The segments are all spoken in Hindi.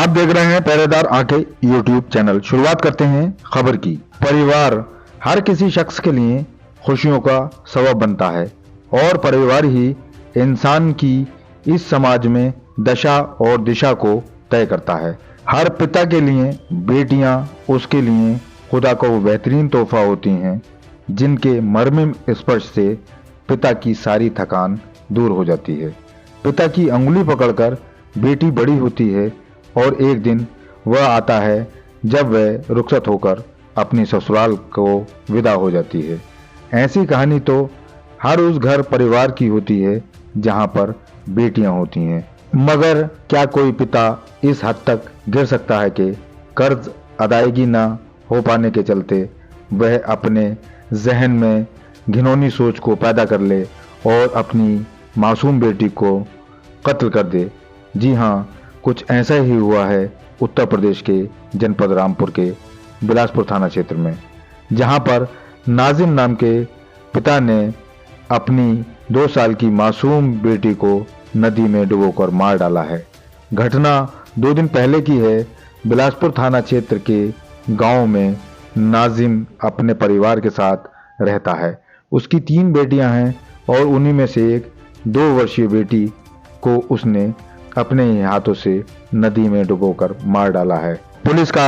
आप देख रहे हैं पहरेदार आंखें यूट्यूब चैनल। शुरुआत करते हैं खबर की। परिवार हर किसी शख्स के लिए खुशियों का सबब बनता है और परिवार ही इंसान की इस समाज में दशा और दिशा को तय करता है। हर पिता के लिए बेटियां उसके लिए खुदा को बेहतरीन तोहफा होती हैं, जिनके मर्म स्पर्श से पिता की सारी थकान दूर हो जाती है। पिता की अंगुली पकड़कर बेटी बड़ी होती है और एक दिन वह आता है जब वह रुखसत होकर अपनी ससुराल को विदा हो जाती है। ऐसी कहानी तो हर उस घर परिवार की होती है जहां पर बेटियां होती हैं। मगर क्या कोई पिता इस हद तक गिर सकता है कि कर्ज अदायगी न हो पाने के चलते वह अपने जहन में घिनौनी सोच को पैदा कर ले और अपनी मासूम बेटी को कत्ल कर दे? जी हाँ, कुछ ऐसा ही हुआ है उत्तर प्रदेश के जनपद रामपुर के बिलासपुर थाना क्षेत्र में, जहां पर नाजिम नाम के पिता ने अपनी 2 साल की मासूम बेटी को नदी में डुबोकर मार डाला है। घटना 2 दिन पहले की है। बिलासपुर थाना क्षेत्र के गांव में नाजिम अपने परिवार के साथ रहता है। उसकी 3 बेटियां हैं और उन्हीं में से एक 2 वर्षीय बेटी को उसने अपने ही हाथों से नदी में डुबोकर मार डाला है। पुलिस का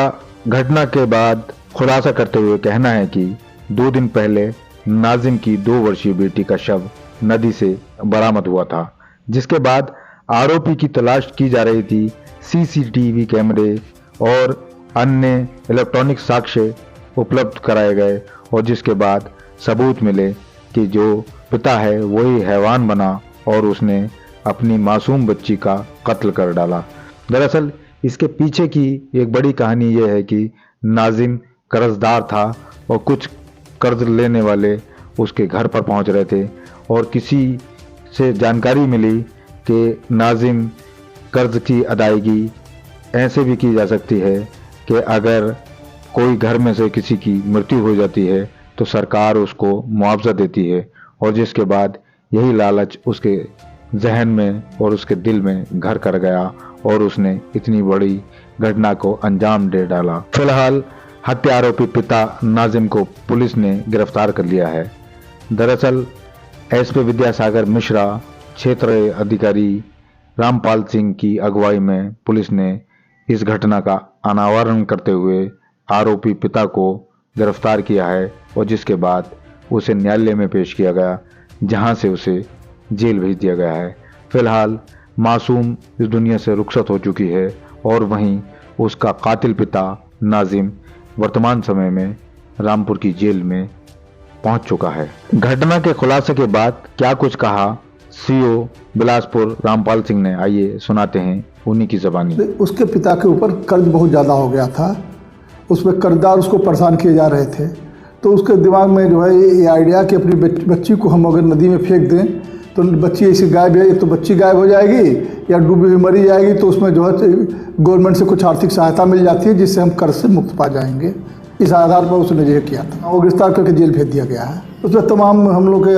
घटना के बाद खुलासा करते हुए कहना है कि 2 दिन पहले नाजिम की 2 वर्षीय बेटी का शव नदी से बरामद हुआ था, जिसके बाद आरोपी की तलाश की जा रही थी। सीसीटीवी कैमरे और अन्य इलेक्ट्रॉनिक साक्ष्य उपलब्ध कराए गए और जिसके बाद सबूत मिले कि जो पिता है वही हैवान बना और उसने अपनी मासूम बच्ची का कत्ल कर डाला। दरअसल इसके पीछे की एक बड़ी कहानी यह है कि नाजिम कर्जदार था और कुछ कर्ज लेने वाले उसके घर पर पहुंच रहे थे और किसी से जानकारी मिली कि नाजिम कर्ज की अदायगी ऐसे भी की जा सकती है कि अगर कोई घर में से किसी की मृत्यु हो जाती है तो सरकार उसको मुआवजा देती है, और जिसके बाद यही लालच उसके जहन में और उसके दिल में घर कर गया और उसने इतनी बड़ी घटना को अंजाम दे डाला। फिलहाल हत्या आरोपी पिता नाजिम को पुलिस ने गिरफ्तार कर लिया है। दरअसल एसपी विद्यासागर मिश्रा क्षेत्र अधिकारी रामपाल सिंह की अगुवाई में पुलिस ने इस घटना का अनावरण करते हुए आरोपी पिता को गिरफ्तार किया है और जिसके बाद उसे न्यायालय में पेश किया गया, जहां से उसे जेल भेज दिया गया है। फिलहाल मासूम इस दुनिया से रुखसत हो चुकी है और वहीं उसका कातिल पिता नाजिम वर्तमान समय में रामपुर की जेल में पहुंच चुका है। घटना के खुलासे के बाद क्या कुछ कहा सीओ बिलासपुर रामपाल सिंह ने, आइए सुनाते हैं उन्हीं की ज़बानी। उसके पिता के ऊपर कर्ज बहुत ज़्यादा हो गया था, उसमें कर्जदार उसको परेशान किए जा रहे थे, तो उसके दिमाग में जो है ये आइडिया कि अपनी बच्ची को हम अगर नदी में फेंक दें तो बच्ची ऐसी गायब है, तो बच्ची गायब हो जाएगी या डूबी हुई मरी जाएगी, तो उसमें जो है गवर्नमेंट से कुछ आर्थिक सहायता मिल जाती है जिससे हम कर्ज से मुक्त पा जाएंगे। इस आधार पर उसने यह किया था। वो गिरफ्तार करके जेल भेज दिया गया है। उसमें तमाम हम लोग के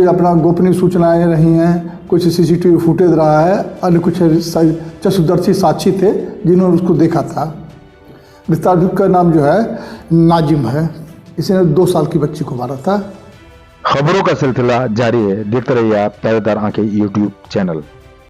अपना गोपनीय सूचनाएँ रही हैं, कुछ सीसीटीवी फुटेज रहा है, अन्य कुछ चक्षुदर्शी साक्षी थे जिन्होंने उसको देखा था। गिरफ्तार का नाम जो है नाजिम है, इसने 2 साल की बच्ची को मारा था। खबरों का सिलसिला जारी है, देखते रहिए आप पहरेदार आंखें यूट्यूब चैनल।